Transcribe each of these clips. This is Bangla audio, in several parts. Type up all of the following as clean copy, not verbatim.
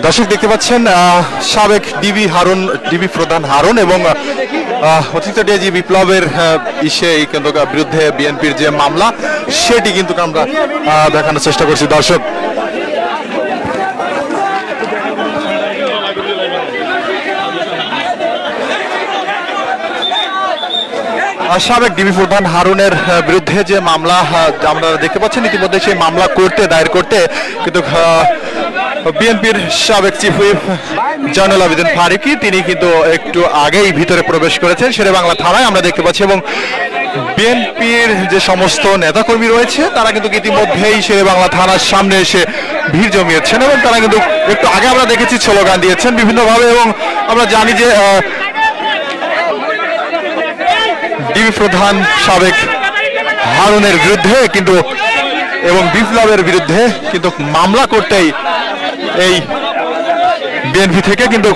দর্শক দেখতে পাচ্ছেন সাবেক ডিবি প্রধান হারুন এবং অতীত ডিআইজি বিপ্লবের কিন্তু বিরুদ্ধে বিএনপির যে মামলা সেটি কিন্তু আমরা দেখানোর চেষ্টা করছি দর্শক। সাবেক ডিবি প্রধান হারুনের বিরুদ্ধে যে মামলা আমরা দেখতে পাচ্ছেন ইতিমধ্যে সেই মামলা দায়ের করতে কিন্তু বিএনপির সাবেক চিফ হুইপ জয়নুল আবেদিন ফারুকী তিনি কিন্তু একটু আগেই ভিতরে প্রবেশ করেছেন শেরেবাংলা থানায় আমরা দেখতে পাচ্ছি এবং বিএনপির যে সমস্ত নেতাকর্মী রয়েছে তারা কিন্তু ইতিমধ্যেই শেরেবাংলা থানার সামনে এসে ভিড় জমিয়েছেন এবং তারা কিন্তু একটু আগে আমরা দেখেছি স্লোগান দিয়েছেন বিভিন্নভাবে এবং আমরা জানি যে ডিবি প্রধান সাবেক হারুনের বিরুদ্ধে কিন্তু এবং বিপ্লবের বিরুদ্ধে কিন্তু মামলা করতেই এই বিএনপি থেকে কিন্তু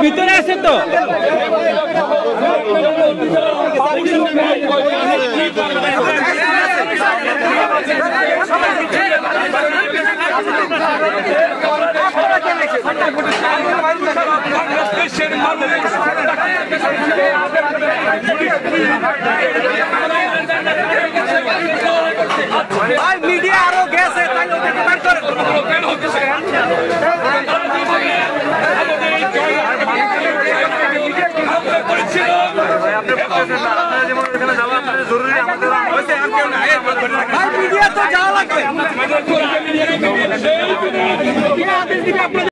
ভিতরে আছে তো মিডিয়া আরো গেছে মিডিয়া তো যাওয়া লাগবে।